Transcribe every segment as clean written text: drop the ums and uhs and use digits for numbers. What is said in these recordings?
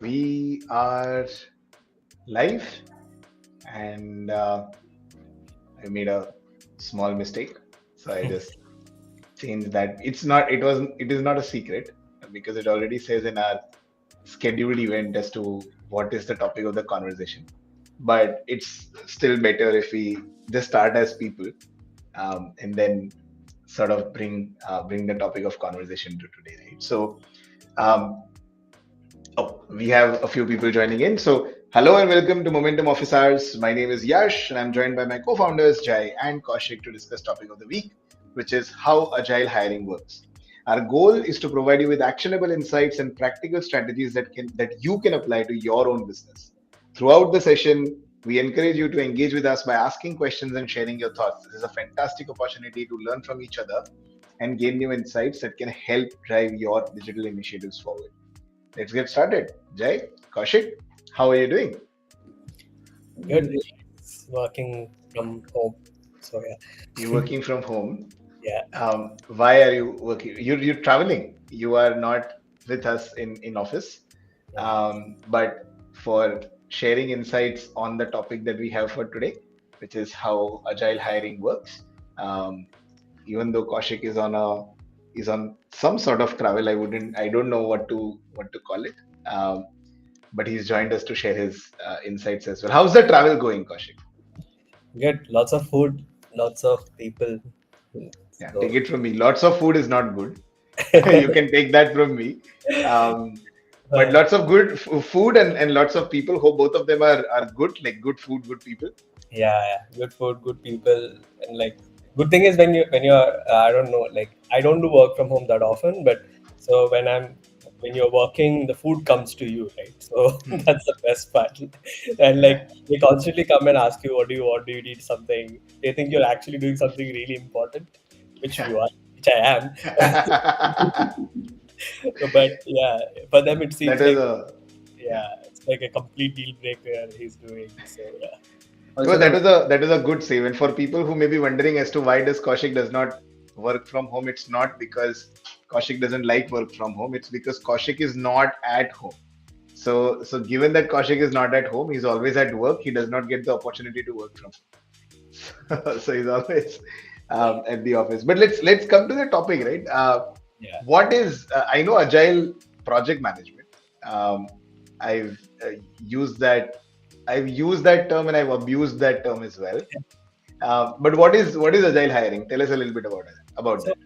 We are live, and I made a small mistake, so I just changed that. It's not. It was. It is not a secret because it already says in our scheduled event as to what is the topic of the conversation. But it's still better if we just start as people, and then sort of bring the topic of conversation to today, right? So. Um, Oh, we have a few people joining in. So, hello and welcome to Momentum Office Hours. My name is Yash, and I'm joined by my co-founders Jai and Kaushik to discuss topic of the week, which is how agile hiring works. Our goal is to provide you with actionable insights and practical strategies that you can apply to your own business. Throughout the session, we encourage you to engage with us by asking questions and sharing your thoughts. This is a fantastic opportunity to learn from each other and gain new insights that can help drive your digital initiatives forward. Let's get started. Jay, Kaushik, how are you doing? Good. It's working from home. So You're working from home. yeah. Why are you working? You're traveling. You are not with us in office. Yeah. But for sharing insights on the topic that we have for today, which is how agile hiring works. Um, Even though Kaushik is on some sort of travel, I don't know what to call it. But he's joined us to share his insights as well. How's the travel going, Kaushik? Good. Lots of food, lots of people. Yeah, take So it from me. Lots of food is not good. You can take that from me. Um, but uh, lots of good food and lots of people. Hope both of them are good, like good food, good people. yeah, good food, good people, and like good thing is when you're I don't know, like I don't do work from home that often, but so when you're working, the food comes to you, right? So Hmm. that's the best part. And Yeah. like they constantly come and ask you, what do you want? Do you need something? They think you're actually doing something really important, which Yeah. you are, which I am. But yeah, for them it seems That is like a yeah. it's like a complete deal breaker he's doing. So yeah. Well, Also the that is a good save. And for people who may be wondering as to why does Kaushik does not work from home, it's not because Kaushik doesn't like work from home. It's because Kaushik is not at home. So given that Kaushik is not at home, he's always at work. He does not get the opportunity to work from home. So he's always at the office. But let's come to the topic, right? yeah. What is I know agile project management. Um, I've used that I've used that term and I've abused that term as well. But what is agile hiring? Tell us a little bit about So that.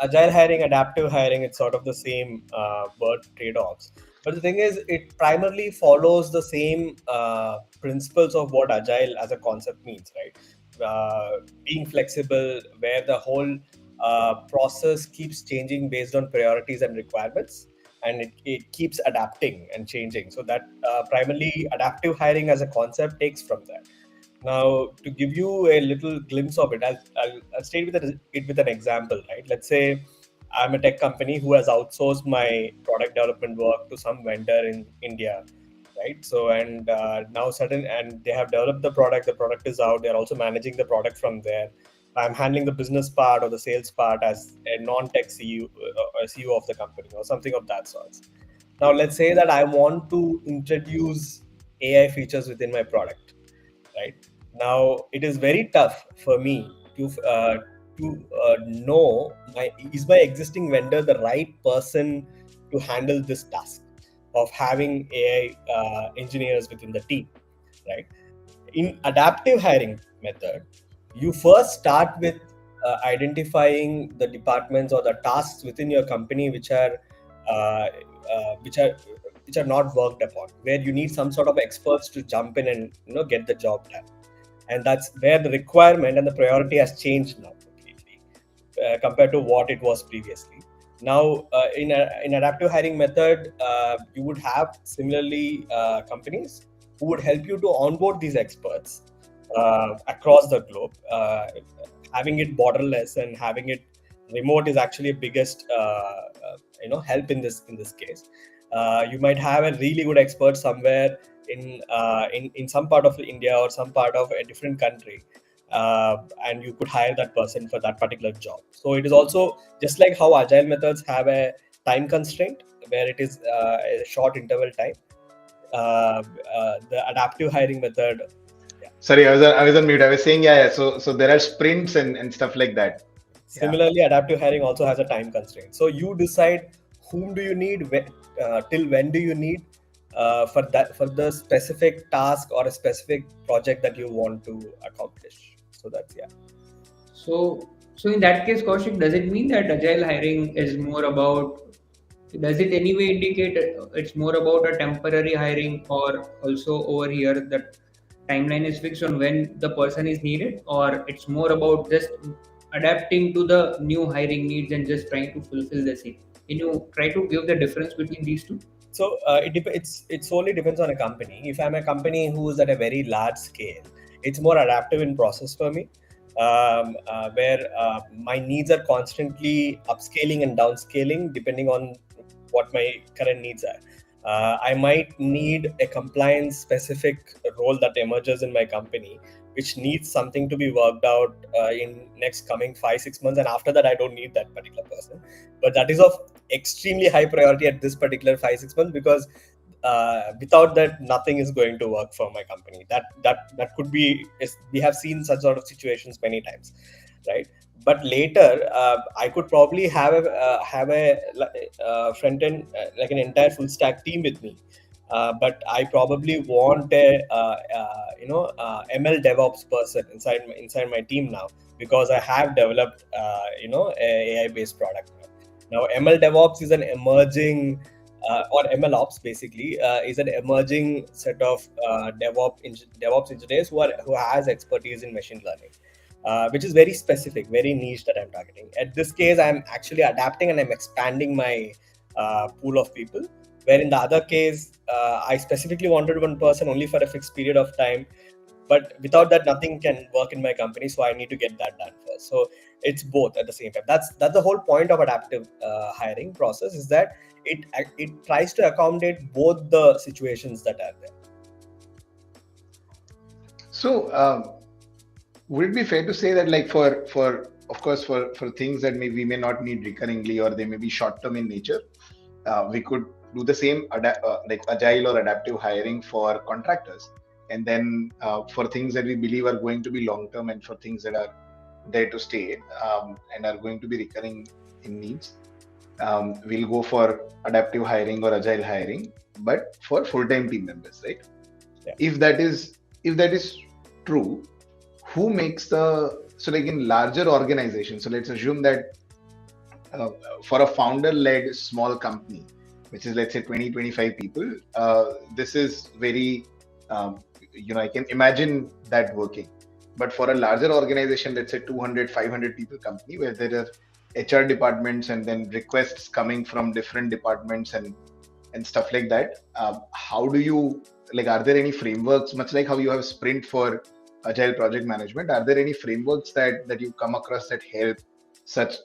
agile hiring, adaptive hiring, it's sort of the same word trade-offs. But the thing is, it primarily follows the same principles of what agile as a concept means, right? Being flexible, where the whole process keeps changing based on priorities and requirements, and it keeps adapting and changing. So that primarily adaptive hiring as a concept takes from that. Now, to give you a little glimpse of it, I'll state it with an example, right? Let's say I'm a tech company who has outsourced my product development work to some vendor in India, right? So, and now and they have developed the product is out, they're also managing the product from there. I'm handling the business part or the sales part as a non-tech CEO, or CEO of the company or something of that sort. Now, let's say that I want to introduce AI features within my product, right? Now it is very tough for me to know is my existing vendor the right person to handle this task of having AI engineers within the team, right? In adaptive hiring method, you first start with identifying the departments or the tasks within your company uh, uh, which are which are not worked upon, where you need some sort of experts to jump in and get the job done. And that's where the requirement and the priority has changed now completely compared to what it was previously. Now, in adaptive hiring method, you would have similarly companies who would help you to onboard these experts across the globe. Having it borderless and having it remote is actually a biggest help in this case. You might have a really good expert somewhere in some part of India or some part of a different country, and you could hire that person for that particular job. So it is also just like how agile methods have a time constraint where it is a short interval time. the adaptive hiring method. Yeah. Sorry, I was on mute. I was saying, yeah, yeah. So there are sprints and stuff like that. Yeah. Similarly, adaptive hiring also has a time constraint. So you decide whom do you need, till when do you need, for the specific task or a specific project that you want to accomplish. So that's, yeah. So in that case, Kaushik, does it mean that agile hiring is more about? Does it anyway indicate it's more about a temporary hiring, or also over here that timeline is fixed on when the person is needed, or it's more about just adapting to the new hiring needs and just trying to fulfill the same? Can you try to give the difference between these two? So it solely depends on a company. If I'm a company who's at a very large scale, it's more adaptive in process for me, where my needs are constantly upscaling and downscaling depending on what my current needs are. I might need a compliance specific role that emerges in my company, which needs something to be worked out in next coming 5-6 months, and after that I don't need that particular person. But that is of extremely high priority at this particular 5-6 months, because without that nothing is going to work for my company. That could be, we have seen such sort of situations many times, right? But later I could probably have a front end, like an entire full stack team with me, but I probably want a ML DevOps person inside my team now, because I have developed a AI based product now. Now ML DevOps is an emerging or ML Ops basically is an emerging set of DevOps engineers who has expertise in machine learning, which is very specific, very niche that I'm targeting. At this case, I'm actually adapting and I'm expanding my pool of people. Where in the other case, I specifically wanted one person only for a fixed period of time, but without that, nothing can work in my company. So I need to get that done first. So it's both at the same time. That's the whole point of adaptive hiring process, is that it tries to accommodate both the situations that are there. So would it be fair to say that, like, for of course, for things that we may not need recurringly, or they may be short term in nature, we could do the same like agile or adaptive hiring for contractors, and then for things that we believe are going to be long term, and for things that are there to stay, and are going to be recurring in needs, we'll go for adaptive hiring or agile hiring, but for full time team members, right? Yeah. If that is true, who makes the, so like in larger organizations, so let's assume that for a founder led small company, which is, let's say, 20-25 people, this is very I can imagine that working. But for a larger organization, let's say 200-500 people company, where there are HR departments and then requests coming from different departments and stuff like that, how do you, like, are there any frameworks, much like how you have sprint for agile project management, are there any frameworks that you come across that help such,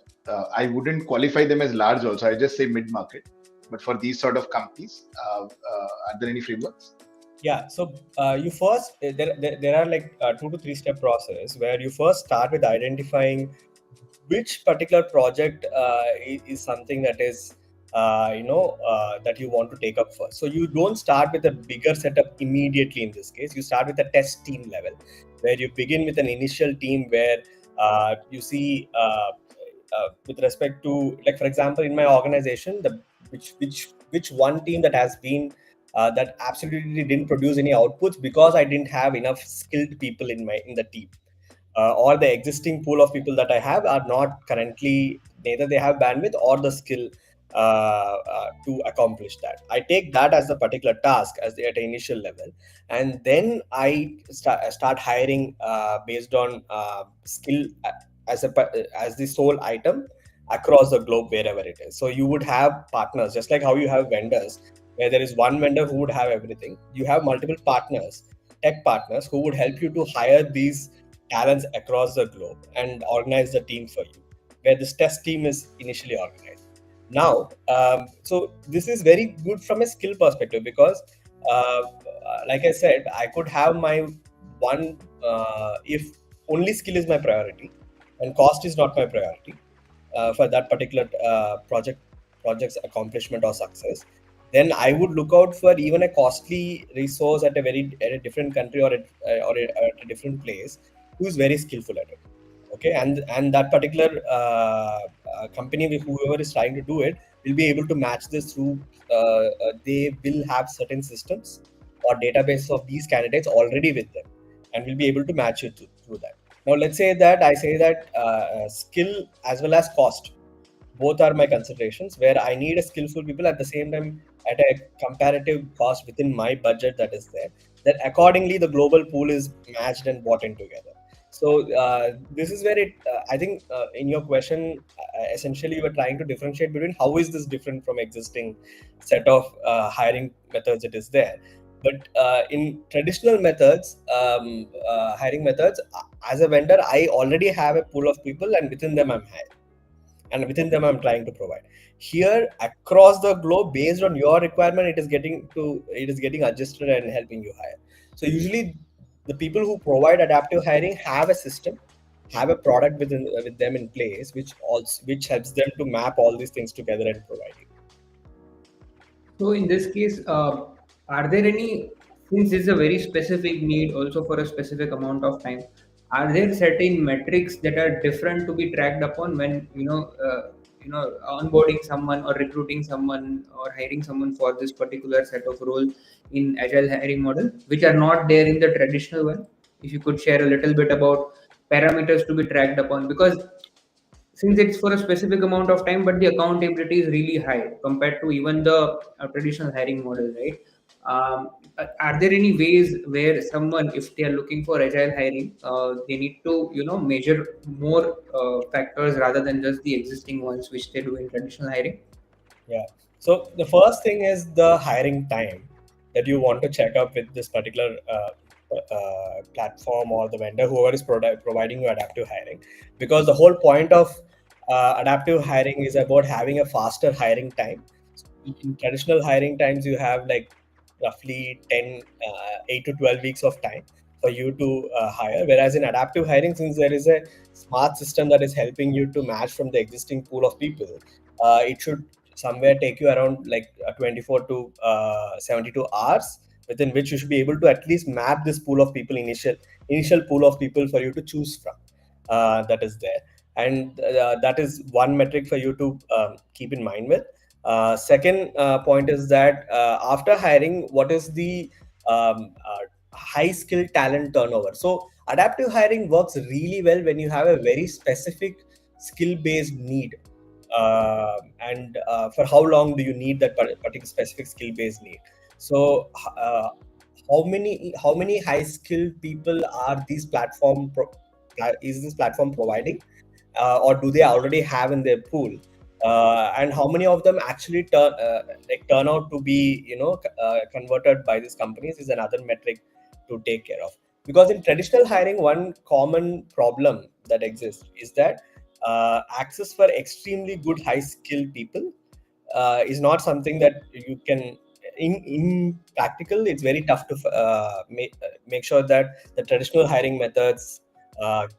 I wouldn't qualify them as large also, I just say mid market, but for these sort of companies, are there any frameworks? Yeah, so you first there are like 2 to 3 step process, where you first start with identifying which particular project is something that is that you want to take up first. So you don't start with a bigger setup immediately. In this case, you start with a test team level, where you begin with an initial team where you see with respect to, like, for example, in my organization, the which one team that has been that absolutely didn't produce any outputs because I didn't have enough skilled people in the team, or the existing pool of people that I have are not currently, neither they have bandwidth or the skill to accomplish that. I take that as the particular task at the initial level, and then I start hiring based on skill as the sole item across the globe wherever it is. So you would have partners, just like how you have vendors, where there is one vendor who would have everything. You have multiple partners, tech partners, who would help you to hire these talents across the globe and organize the team for you, where this test team is initially organized. Now, so this is very good from a skill perspective, because like I said, I could have my one, if only skill is my priority and cost is not my priority for that particular project's accomplishment or success, then I would look out for even a costly resource at a different country or at a different place who is very skillful at it. Okay, and that particular company with whoever is trying to do it will be able to match this through. They will have certain systems or databases of these candidates already with them, and will be able to match you through that. Now, let's say that I say that skill as well as cost both are my considerations, where I need a skillful people at the same time at a comparative cost within my budget that is there. That accordingly the global pool is matched and bought in together. So this is where I think in your question, essentially you were trying to differentiate between how is this different from existing set of hiring methods it is there. But in traditional methods, hiring methods, as a vendor, I already have a pool of people, and within them I'm hiring and within them I'm trying to provide. Here across the globe, based on your requirement, it is getting adjusted and helping you hire. So usually the people who provide adaptive hiring have a system, have a product with them in place, which helps them to map all these things together and provide you. So in this case, are there any, since it's a very specific need also for a specific amount of time, are there certain metrics that are different to be tracked upon when onboarding someone or recruiting someone or hiring someone for this particular set of role in agile hiring model, which are not there in the traditional one? If you could share a little bit about parameters to be tracked upon, because since it's for a specific amount of time, but the accountability is really high compared to even the traditional hiring model, right? Are there any ways where someone, if they are looking for agile hiring, they need to measure more factors rather than just the existing ones which they do in traditional hiring? Yeah. So the first thing is the hiring time that you want to check up with this particular platform or the vendor, whoever is providing you adaptive hiring, because the whole point of adaptive hiring is about having a faster hiring time. In traditional hiring times, you have like roughly 8 to 12 weeks of time for you to hire. Whereas in adaptive hiring, since there is a smart system that is helping you to match from the existing pool of people, it should somewhere take you around like 24 to 72 hours, within which you should be able to at least map this pool of people, initial pool of people for you to choose from, that is there. And that is one metric for you to keep in mind with. Second point is that after hiring, what is the high skill talent turnover? So adaptive hiring works really well when you have a very specific skill based need. And for how long do you need that particular specific skill based need? So how many high skilled people are is this platform providing, or do they already have in their pool? And how many of them actually turn out to be converted by these companies is another metric to take care of. Because in traditional hiring, one common problem that exists is that access for extremely good high skilled people is not something that you can in practical. It's very tough to make sure that the traditional hiring methods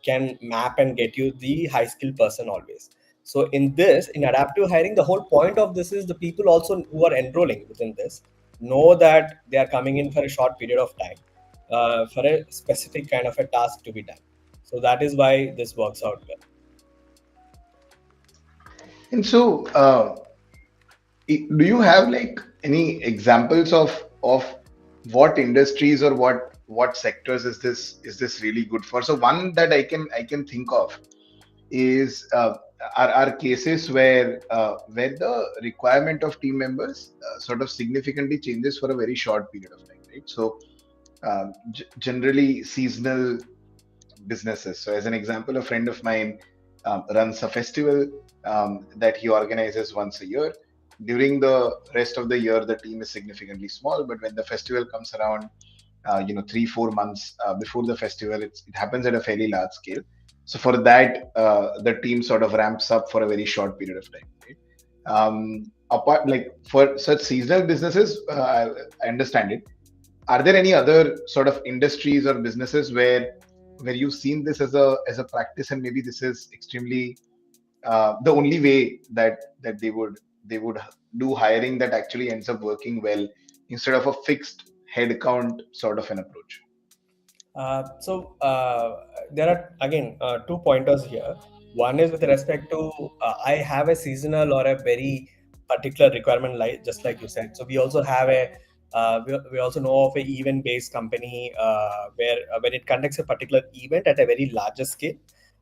can map and get you the high skilled person always. So in adaptive hiring, the whole point of this is the people also who are enrolling within this know that they are coming in for a short period of time, for a specific kind of a task to be done. So that is why this works out well. And so, do you have like any examples of what industries or what sectors is this really good for? So one that I can think of is are cases where the requirement of team members sort of significantly changes for a very short period of time, right? So generally seasonal businesses. So as an example, a friend of mine runs a festival that he organizes once a year. During the rest of the year, the team is significantly small, but when the festival comes around, 3-4 months before the festival, it happens at a fairly large scale. So for that, the team sort of ramps up for a very short period of time, right? Apart, like for such seasonal businesses, I understand it. Are there any other sort of industries or businesses where you've seen this as a practice, and maybe this is extremely the only way that they would do hiring that actually ends up working well instead of a fixed headcount sort of an approach? There are again two pointers here. One is with respect to I have a seasonal or a very particular requirement, like just like you said. So we also have we also know of a event based company where when it conducts a particular event at a very larger scale,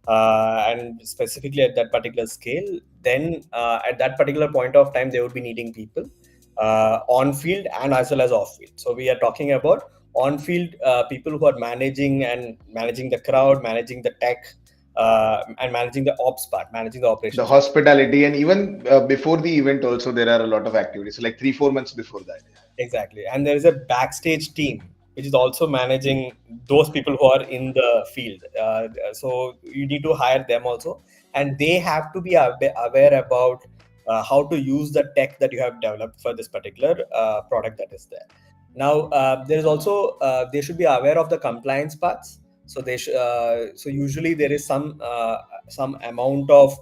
and specifically at that particular scale, then at that particular point of time they would be needing people on field and as well as off field. So we are talking about on field people who are managing the crowd, managing the tech, and managing the ops part, managing the The operations. hospitality, and even before the event also there are a lot of activities. So like 3-4 months before that. Exactly. And there is a backstage team which is also managing those people who are in the field. So you need to hire them also, and they have to be aware about how to use the tech that you have developed for this particular product that is there. Now, there is also they should be aware of the compliance parts. So so usually there is some amount of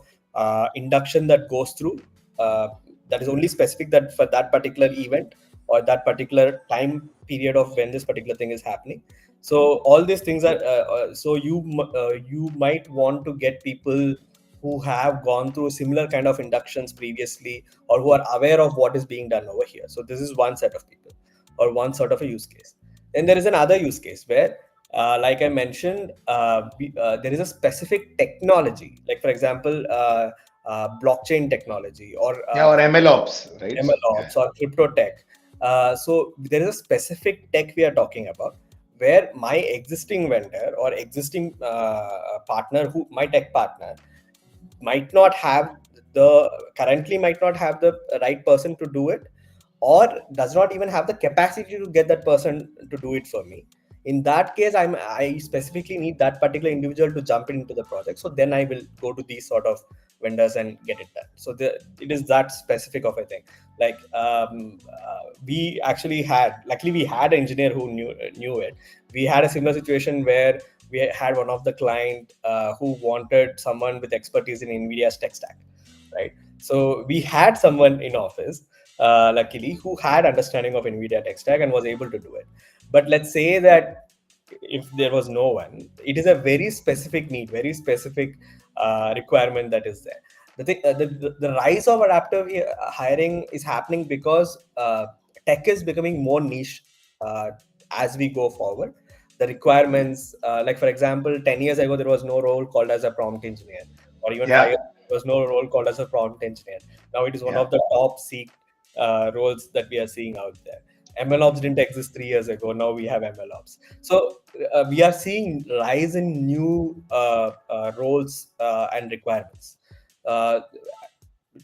induction that goes through. That is only specific that for that particular event or that particular time period of when this particular thing is happening. So all these things are so you might want to get people who have gone through similar kind of inductions previously, or who are aware of what is being done over here. So this is one set of people or one sort of a use case. Then there is another use case where like I mentioned, there is a specific technology, like for example blockchain technology or Yeah, or MLOps, right? Yeah. MLOps or crypto tech. So there is a specific tech we are talking about where my existing vendor or existing partner, who my tech partner, might not have might not have the right person to do it, or does not even have the capacity to get that person to do it for me. In that case, I specifically need that particular individual to jump into the project. So then I will go to these sort of vendors and get it done. So it is that specific of a thing. Like we actually luckily we had an engineer who knew it. We had a similar situation where we had one of the client who wanted someone with expertise in NVIDIA's tech stack, right? So we had someone in office, luckily, who had understanding of NVIDIA tech stack and was able to do it. But let's say that if there was no one, it is a very specific need, very specific requirement that is there. The rise of adaptive hiring is happening because tech is becoming more niche as we go forward. The requirements, like for example, 10 years ago, there was no role called as a prompt engineer, or even 5 years Yeah, ago, there was no role called as a prompt engineer. Now it is one yeah. of the top seeked roles that we are seeing out there. MLOps didn't exist 3 years ago. Now we have MLOps. So we are seeing rise in new roles and requirements. Uh,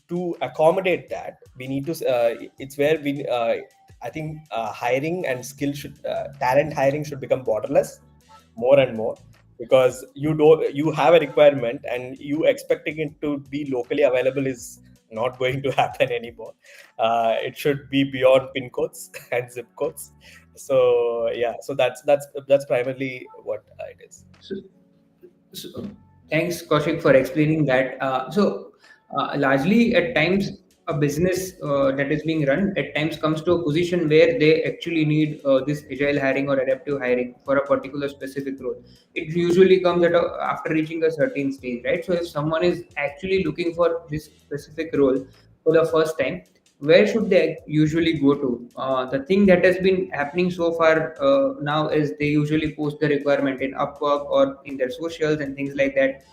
to accommodate that, we need to. It's where we. I think hiring and talent hiring should become borderless more and more, because you have a requirement and you expecting it to be locally available is not going to happen anymore. It should be beyond pin codes and zip codes. So yeah, so that's primarily what it is. So, so thanks, Kaushik, for explaining that. Largely at times, a business that is being run at times comes to a position where they actually need this agile hiring or adaptive hiring for a particular specific role. It usually comes after reaching a certain stage, right? So if someone is actually looking for this specific role for the first time, where should they usually go to? The thing that has been happening so far now is they usually post the requirement in Upwork or in their socials and things like that,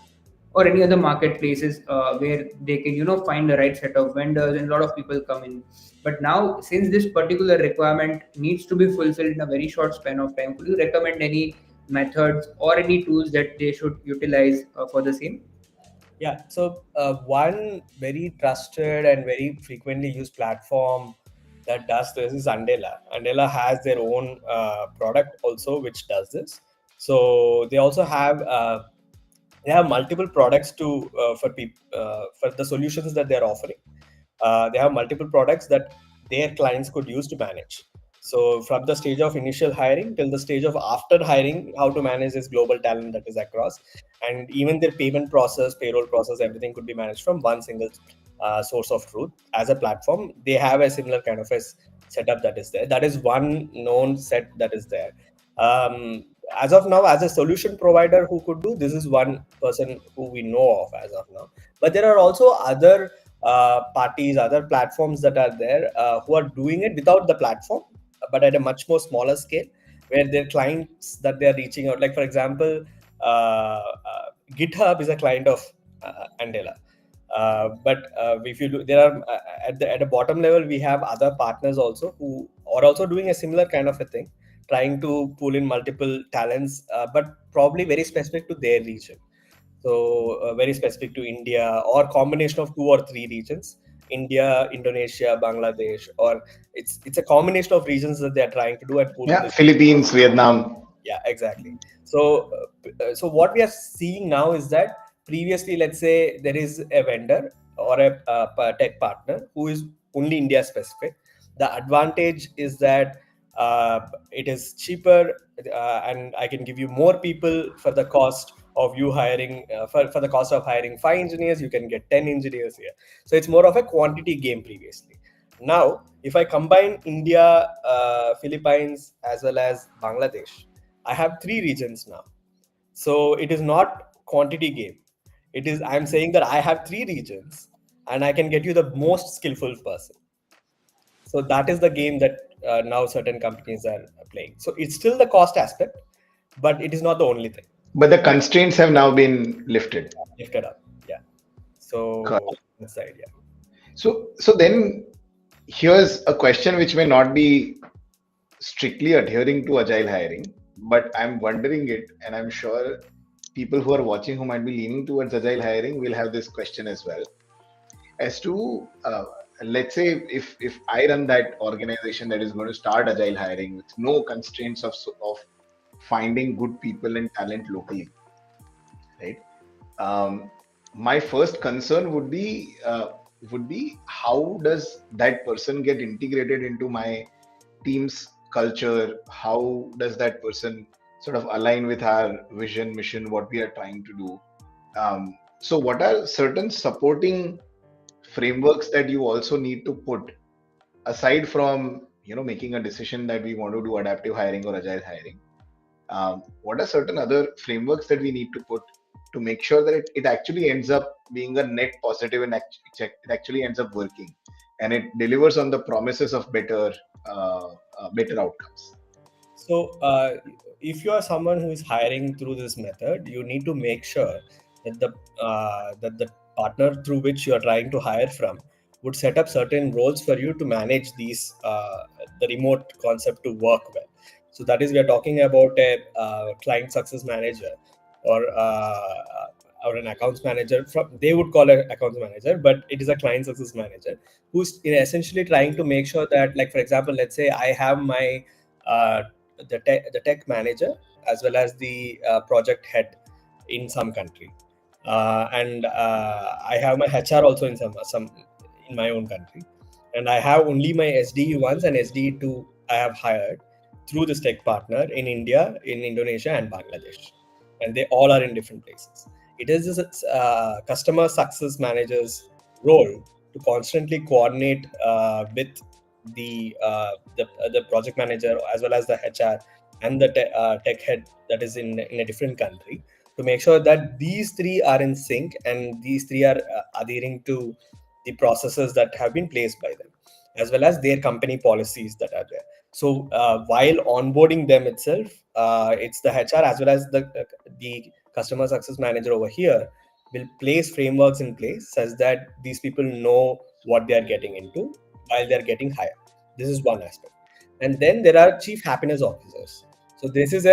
or any other marketplaces where they can find the right set of vendors, and a lot of people come in. But now, since this particular requirement needs to be fulfilled in a very short span of time, could you recommend any methods or any tools that they should utilize for the same? Yeah, so one very trusted and very frequently used platform that does this is Andela. Andela has their own product also which does this. So they have multiple products to for people for the solutions that they're offering. They have multiple products that their clients could use to manage. So from the stage of initial hiring till the stage of after hiring, how to manage this global talent that is across, and even their payment process, payroll process, everything could be managed from one single. source of truth as a platform. They have a similar kind of a setup that is there. That is one known set that is there. As of now, as a solution provider who could do this, is one person who we know of as of now. But there are also other parties, other platforms that are there who are doing it without the platform, but at a much more smaller scale, where their clients that they are reaching out. Like for example, GitHub is a client of Andela. But if you do, there are at the bottom level, we have other partners also who are also doing a similar kind of a thing, trying to pull in multiple talents, but probably very specific to their region. So very specific to India, or combination of 2 or 3 regions: India, Indonesia, Bangladesh, or it's a combination of regions that they are trying to do and pull in Yeah, this. Philippines, Vietnam. Yeah, exactly. So what we are seeing now is that previously, let's say there is a vendor or a tech partner who is only India specific. The advantage is that it is cheaper, and I can give you more people for the cost of you hiring, for the cost of hiring 5 engineers, you can get 10 engineers here. So it's more of a quantity game previously. Now if I combine India, Philippines, as well as Bangladesh, I have 3 regions now. So it is not quantity game. It is, I'm saying that I have 3 regions and I can get you the most skillful person. So that is the game that now certain companies are playing. So it's still the cost aspect, but it is not the only thing. But the constraints have now been lifted. Lifted up. Yeah. Correct. So that's the idea. So then here's a question which may not be strictly adhering to agile hiring, but I'm wondering it, and I'm sure people who are watching who might be leaning towards agile hiring will have this question as well. As to let's say if I run that organization that is going to start agile hiring with no constraints of finding good people and talent locally, right? Um, my first concern would be how does that person get integrated into my team's culture? How does that person sort of align with our vision, mission, what we are trying to do? So, what are certain supporting frameworks that you also need to put aside from making a decision that we want to do adaptive hiring or agile hiring? What are certain other frameworks that we need to put to make sure that it actually ends up being a net positive and it actually ends up working and it delivers on the promises of better outcomes? So, if you are someone who is hiring through this method, you need to make sure that the partner through which you are trying to hire from would set up certain roles for you to manage these the remote concept to work well. So that is, we are talking about a client success manager, or an accounts manager. They would call it accounts manager, but it is a client success manager who's essentially trying to make sure that, like for example, let's say I have my uh, the tech manager as well as the project head in some country, and I have my HR also in some in my own country, and I have only my SDE ones and SDE 2 I have hired through this tech partner in India, in Indonesia, and Bangladesh, and they all are in different places. It is this customer success manager's role to constantly coordinate with the project manager as well as the HR and the tech head that is in a different country, to make sure that these 3 are in sync and these 3 are adhering to the processes that have been placed by them, as well as their company policies that are there. So while onboarding them itself, it's the HR as well as the customer success manager over here will place frameworks in place such that these people know what they are getting into while they are getting hired. This is one aspect. And then there are chief happiness officers. So this is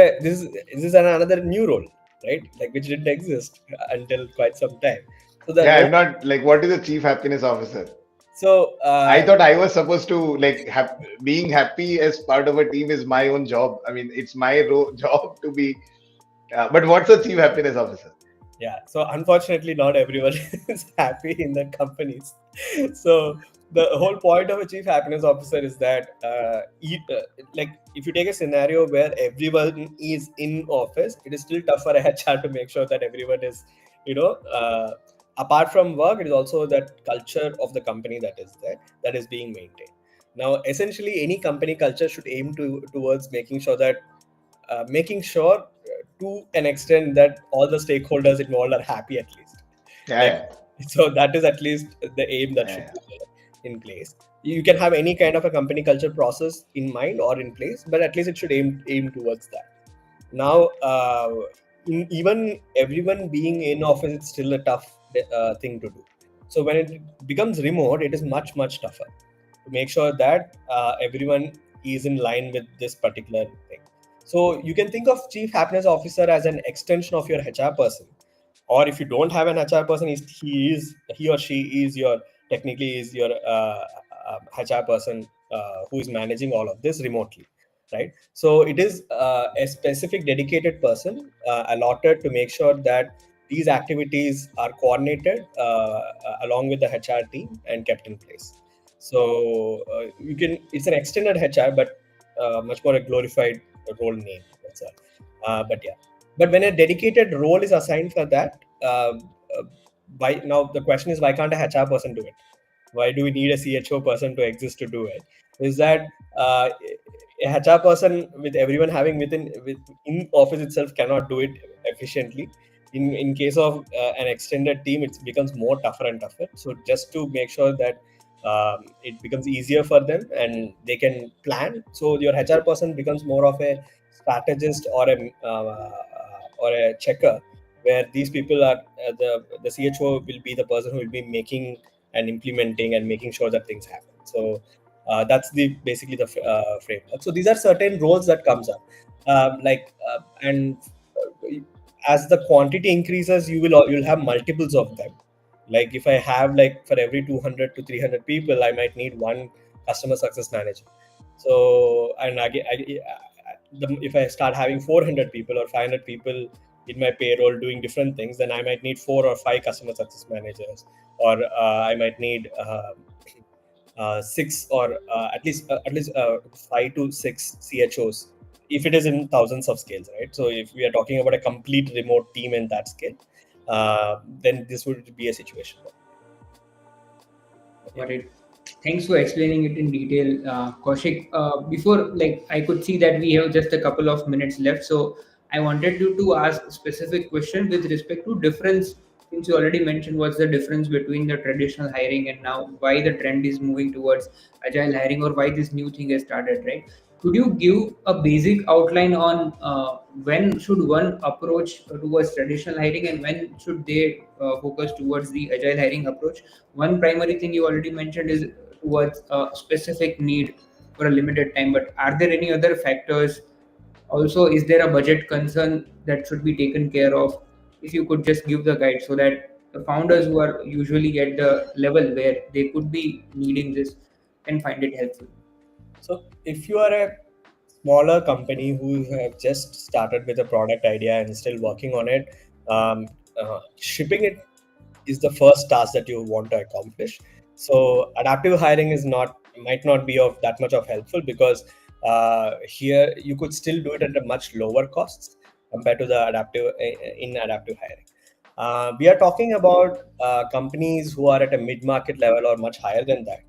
another new role, right? Like, which didn't exist until quite some time. So the Yeah, role. I'm not like, what is a chief happiness officer? So I thought I was supposed to like being happy as part of a team is my own job. I mean, it's my job to be. But what's a chief happiness officer? yeah, so unfortunately not everyone is happy in the companies. So the whole point of a chief happiness officer is that like, if you take a scenario where everyone is in office, it is still tough for a HR to make sure that everyone is, you know uh, apart from work, it is also that culture of the company that is there, that is being maintained. Now, essentially, any company culture should aim towards making sure that to an extent that all the stakeholders involved are happy at least. Like, Yeah, so that is at least the aim that should yeah, be there in place. You can have any kind of a company culture process in mind or in place, but at least it should aim towards that. Now, even everyone being in office, it's still a tough thing to do. So when it becomes remote, it is much tougher to make sure that everyone is in line with this particular thing. So you can think of chief happiness officer as an extension of your HR person, or if you don't have an HR person, he or she is your technically is your HR person who is managing all of this remotely, right? So it is a specific dedicated person allotted to make sure that these activities are coordinated along with the HR team and kept in place. So it's an extended HR, but much more a glorified role name. That's all. But yeah, but when a dedicated role is assigned for that, why now the question is, why can't a HR person do it? Why do we need a CHO person to exist to do it? Is that a HR person with everyone having in office itself cannot do it efficiently. In case of an extended team, it becomes more tougher and tougher. So just to make sure that it becomes easier for them and they can plan, so your HR person becomes more of a strategist or a checker, where these people are the CHO will be the person who will be making and implementing and making sure that things happen. So that's basically the framework. So these are certain roles that comes up, and as the quantity increases, you'll have multiples of them. Like if I have, like, for every 200 to 300 people, I might need one customer success manager. So and if I start having 400 people or 500 people in my payroll doing different things, then I might need 4 or 5 customer success managers, or I might need 6 or at least 5 to 6 CHOs if it is in thousands of scales, right? So if we are talking about a complete remote team in that scale, then this would be a situation. Got it. Thanks for explaining it in detail, Kaushik. Before, like, I could see that we have just a couple of minutes left, so I wanted you to ask a specific question with respect to difference. Since you already mentioned what's the difference between the traditional hiring and now why the trend is moving towards agile hiring, or why this new thing has started, right? Could you give a basic outline on when should one approach towards traditional hiring and when should they focus towards the agile hiring approach? One primary thing you already mentioned is towards a specific need for a limited time, but are there any other factors? Also, is there a budget concern that should be taken care of? If you could just give the guide so that the founders who are usually at the level where they could be needing this can find it helpful. So if you are a smaller company who have just started with a product idea and still working on it, shipping it is the first task that you want to accomplish. So adaptive hiring might not be of that much of helpful, because here you could still do it at a much lower costs compared to the adaptive hiring. We are talking about companies who are at a mid-market level or much higher than that,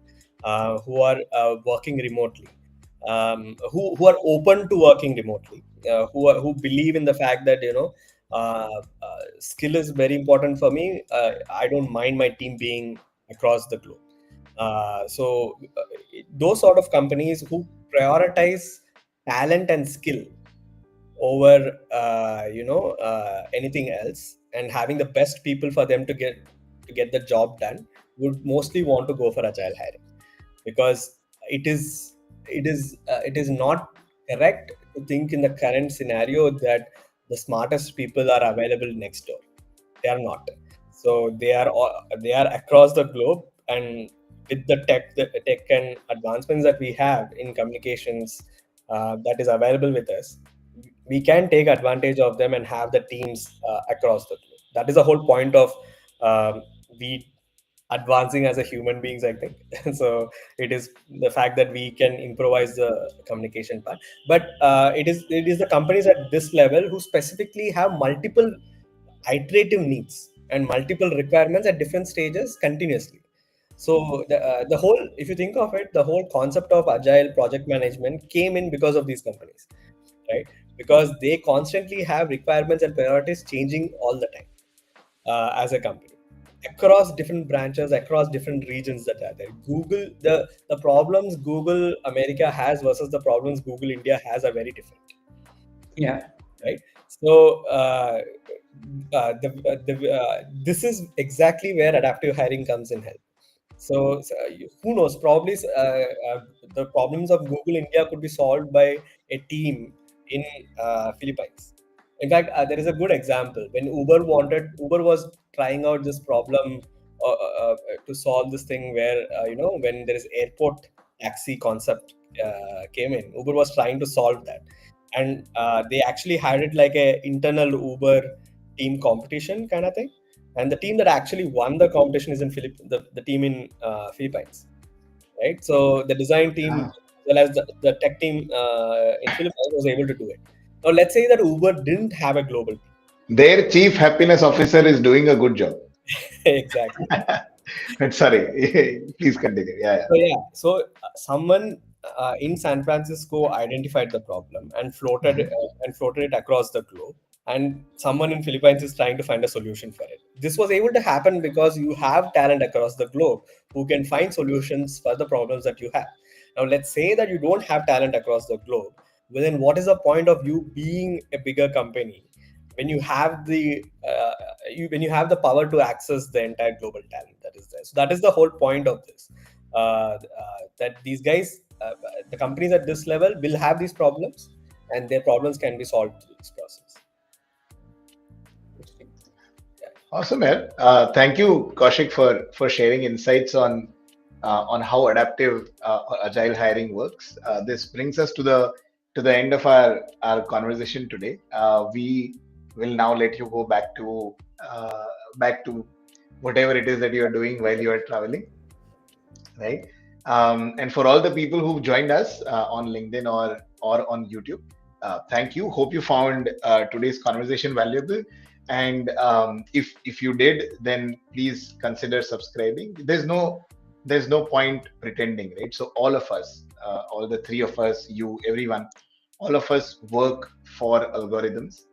who are working remotely, who are open to working remotely, who believe in the fact that skill is very important for me. I don't mind my team being across the globe. Those sort of companies who prioritize talent and skill over anything else, and having the best people for them to get the job done, would mostly want to go for agile hiring, because it is not correct to think in the current scenario that the smartest people are available next door. They are not. So they are across the globe, and with the tech and advancements that we have in communications that is available with us, we can take advantage of them and have the teams across the globe. That is the whole point of we advancing as a human beings, I think. So it is the fact that we can improvise the communication part, but it is the companies at this level who specifically have multiple iterative needs. and multiple requirements at different stages continuously. So the whole, if you think of it, the whole concept of agile project management came in because of these companies, right? Because they constantly have requirements and priorities changing all the time, as a company, across different branches, across different regions that are there. Google, the problems Google America has versus the problems Google India has are very different, Yeah. right? So this is exactly where adaptive hiring comes in help. So who knows? Probably the problems of Google India could be solved by a team in Philippines. In fact, there is a good example when Uber was trying out this problem to solve this thing where when there is airport taxi concept came in, Uber was trying to solve that, and they actually had it like a internal Uber team competition kind of thing, and the team that actually won the competition is in the team in Philippines, right? So the design team Ah. as well as the tech team in Philippines was able to do it. Now let's say that Uber didn't have a global team. Their chief happiness officer is doing a good job. Exactly. But sorry, please continue. Yeah, yeah. So someone in San Francisco identified the problem and Mhm. floated it across the globe, and someone in Philippines is trying to find a solution for it. This was able to happen because you have talent across the globe who can find solutions for the problems that you have. Now, let's say that you don't have talent across the globe. Well, then what is the point of you being a bigger company when you have when you have the power to access the entire global talent that is there? So that is the whole point of this. That these guys, the companies at this level, will have these problems, and their problems can be solved through this process. Yeah. Awesome, man. Thank you, Kaushik, for sharing insights on how adaptive or agile hiring works. This brings us to the end of our conversation today. We will now let you go uh, back to whatever it is that you are doing while you are traveling, right? And for all the people who've joined us on LinkedIn or on YouTube, thank you. Hope you found today's conversation valuable. And if you did, then please consider subscribing. There's no point pretending, right? So all of us, all the three of us, you, everyone, all of us work for algorithms.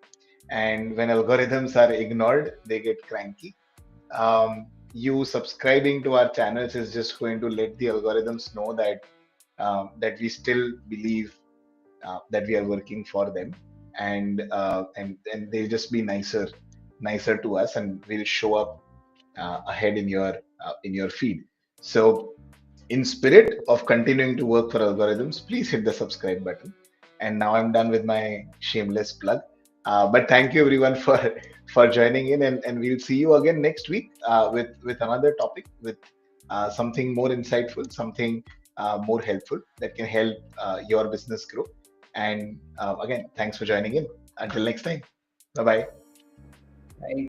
And when algorithms are ignored, they get cranky. You subscribing to our channels is just going to let the algorithms know that we still believe that we are working for them, and they'll just be nicer to us, and we'll show up ahead in your feed. So in spirit of continuing to work for algorithms, please hit the subscribe button. And now I'm done with my shameless plug. But thank you everyone for joining in, and we'll see you again next week with another topic, with something more insightful, something more helpful that can help your business grow. And again, thanks for joining in. Until next time, bye bye. Right.